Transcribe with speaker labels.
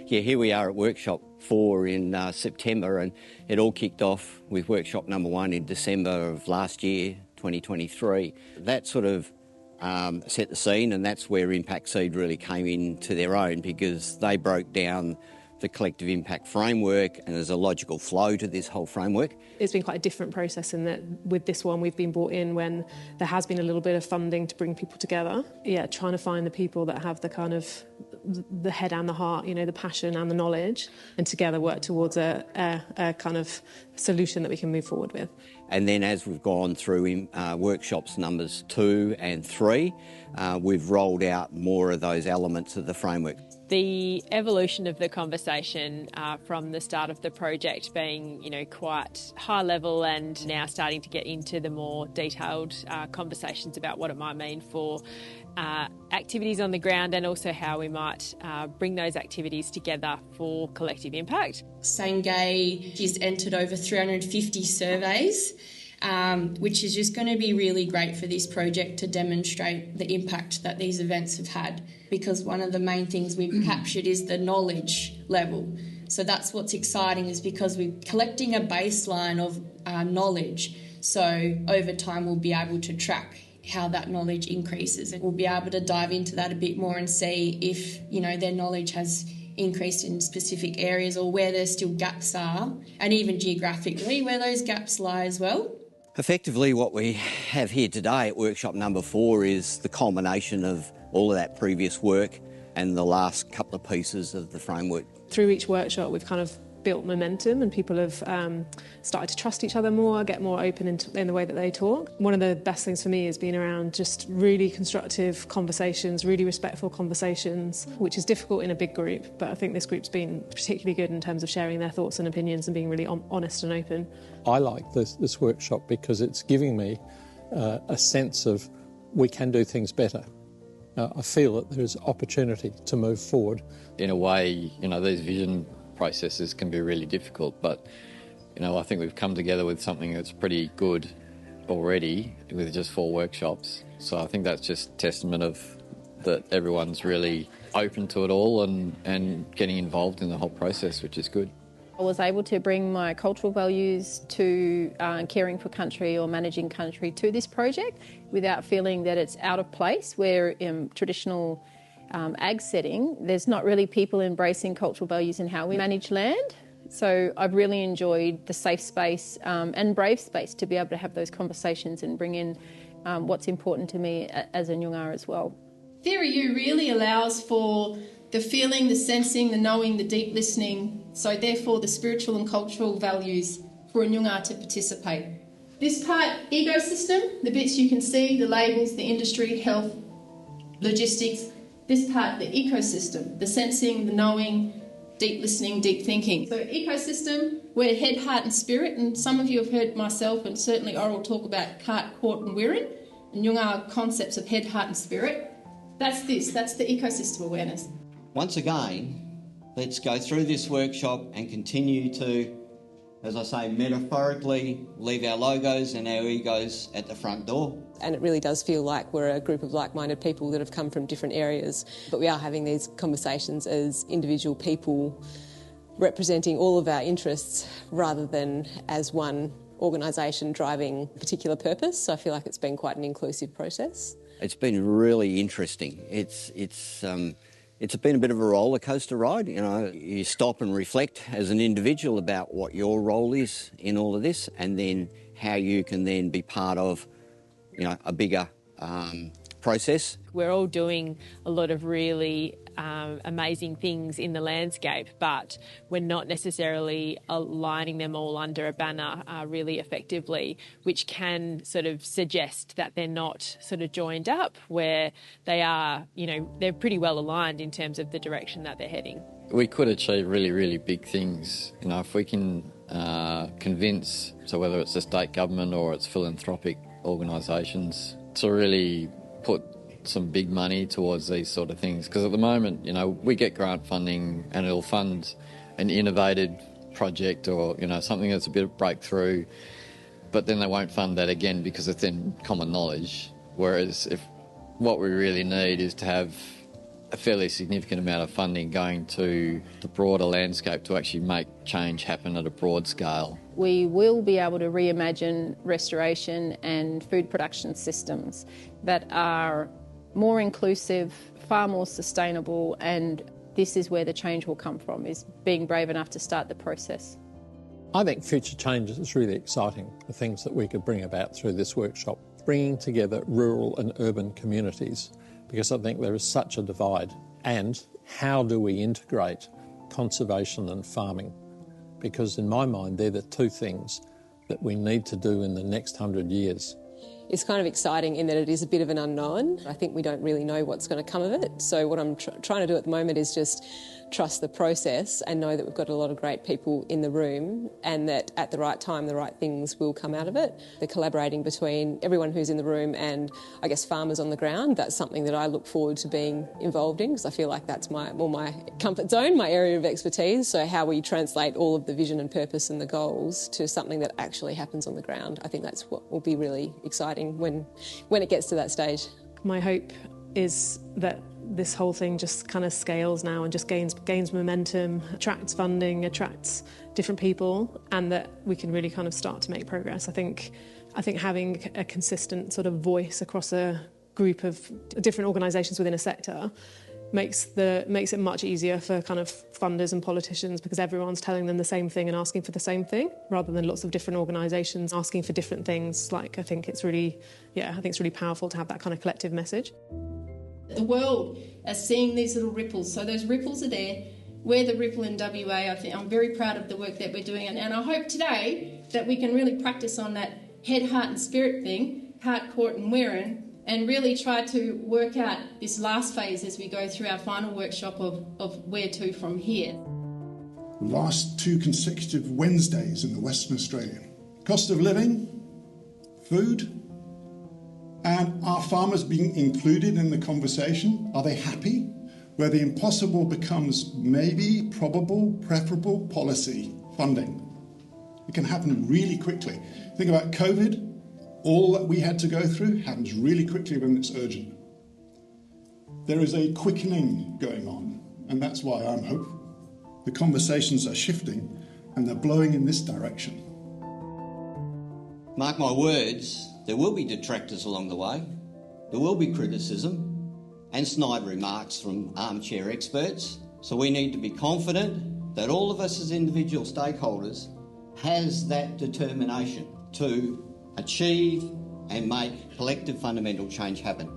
Speaker 1: Yeah, here we are at workshop 4 in September, and it all kicked off with workshop number 1 in December of last year, 2023. That sort of set the scene, and that's where Impact Seed really came into their own, because they broke down the collective impact framework, and there's a logical flow to this whole framework.
Speaker 2: It's been quite a different process in that with this one we've been brought in when there has been a little bit of funding to bring people together. Yeah, trying to find the people that have the kind of the head and the heart, you know, the passion and the knowledge, and together work towards a kind of solution that we can move forward with.
Speaker 1: And then as we've gone through workshops numbers 2 and 3, we've rolled out more of those elements of the framework.
Speaker 3: The evolution of the conversation from the start of the project being, you know, quite high level, and now starting to get into the more detailed conversations about what it might mean for activities on the ground, and also how we might bring those activities together for collective impact.
Speaker 4: Sangay has entered over 350 surveys, which is just going to be really great for this project to demonstrate the impact that these events have had, because one of the main things we've captured is the knowledge level. So that's what's exciting, is because we're collecting a baseline of knowledge. So over time we'll be able to track how that knowledge increases, and we'll be able to dive into that a bit more and see if, you know, their knowledge has increased in specific areas, or where there still gaps are, and even geographically where those gaps lie as well.
Speaker 1: Effectively, what we have here today at workshop number 4 is the culmination of all of that previous work and the last couple of pieces of the framework.
Speaker 2: Through each workshop we've kind of built momentum, and people have started to trust each other more, get more open in the way that they talk. One of the best things for me has been around just really constructive conversations, really respectful conversations, which is difficult in a big group, but I think this group's been particularly good in terms of sharing their thoughts and opinions and being really honest and open.
Speaker 5: I like this workshop because it's giving me a sense of we can do things better. I feel that there's opportunity to move forward.
Speaker 6: In a way, you know, these vision processes can be really difficult, but, you know, I think we've come together with something that's pretty good already with just 4 workshops. So I think that's just testament of that everyone's really open to it all and getting involved in the whole process, which is good.
Speaker 7: I was able to bring my cultural values to caring for country or managing country to this project without feeling that it's out of place, where in traditional ag setting, there's not really people embracing cultural values in how we manage land. So I've really enjoyed the safe space and brave space to be able to have those conversations and bring in what's important to me as a Nyungar as well.
Speaker 8: Theory U really allows for the feeling, the sensing, the knowing, the deep listening, so therefore the spiritual and cultural values for a Nyungar to participate. This part, ecosystem, the bits you can see, the labels, the industry, health, logistics. This part, the ecosystem, the sensing, the knowing, deep listening, deep thinking. So ecosystem, we're head, heart and spirit, and some of you have heard myself and certainly Oral talk about Cart, Court and Wirrin, and Nyungar concepts of head, heart and spirit. That's the ecosystem awareness.
Speaker 1: Once again, let's go through this workshop and continue to, as I say, metaphorically leave our logos and our egos at the front door.
Speaker 9: And it really does feel like we're a group of like-minded people that have come from different areas, but we are having these conversations as individual people representing all of our interests rather than as one organisation driving a particular purpose. So I feel like it's been quite an inclusive process. It's been really interesting. It's been a bit of a roller coaster ride. You know, you stop and reflect as an individual about what your role is in all of this, and then how you can then be part of, you know, a bigger process.
Speaker 3: We're all doing a lot of really amazing things in the landscape, but we're not necessarily aligning them all under a banner really effectively, which can sort of suggest that they're not sort of joined up, where they are, you know, they're pretty well aligned in terms of the direction that they're heading.
Speaker 6: We could achieve really, really big things, you know, if we can convince, so whether it's the state government or it's philanthropic organisations, to really put some big money towards these sort of things. Because at the moment, you know, we get grant funding and it'll fund an innovative project or, you know, something that's a bit of breakthrough, but then they won't fund that again because it's in common knowledge. Whereas if what we really need is to have a fairly significant amount of funding going to the broader landscape to actually make change happen at a broad scale.
Speaker 7: We will be able to reimagine restoration and food production systems that are more inclusive, far more sustainable, and this is where the change will come from, is being brave enough to start the process.
Speaker 5: I think future change is really exciting, the things that we could bring about through this workshop, bringing together rural and urban communities, because I think there is such a divide. And how do we integrate conservation and farming? Because in my mind, they're the two things that we need to do in the next 100 years.
Speaker 9: It's kind of exciting in that it is a bit of an unknown. I think we don't really know what's going to come of it. So what I'm trying to do at the moment is just trust the process and know that we've got a lot of great people in the room and that at the right time the right things will come out of it. The collaborating between everyone who's in the room and I guess farmers on the ground, that's something that I look forward to being involved in because I feel like that's my comfort zone, my area of expertise. So how we translate all of the vision and purpose and the goals to something that actually happens on the ground, I think that's what will be really exciting when it gets to that stage.
Speaker 2: My hope is that this whole thing just kind of scales now and just gains momentum, attracts funding, attracts different people, and that we can really kind of start to make progress. I think having a consistent sort of voice across a group of different organisations within a sector makes it much easier for kind of funders and politicians because everyone's telling them the same thing and asking for the same thing rather than lots of different organisations asking for different things. I think it's really powerful to have that kind of collective message.
Speaker 8: The world is seeing these little ripples. So those ripples are there. We're the ripple in WA. I'm very proud of the work that we're doing. And I hope today that we can really practice on that head, heart and spirit thing, heart, court and wearing, and really try to work out this last phase as we go through our final workshop of where to from here.
Speaker 10: Last 2 consecutive Wednesdays in the Western Australia. Cost of living, food, and are farmers being included in the conversation? Are they happy? Where the impossible becomes maybe, probable, preferable policy funding. It can happen really quickly. Think about COVID. All that we had to go through happens really quickly when it's urgent. There is a quickening going on, and that's why I'm hopeful. The conversations are shifting, and they're blowing in this direction.
Speaker 1: Mark my words, there will be detractors along the way. There will be criticism and snide remarks from armchair experts. So we need to be confident that all of us as individual stakeholders has that determination to achieve and make collective fundamental change happen.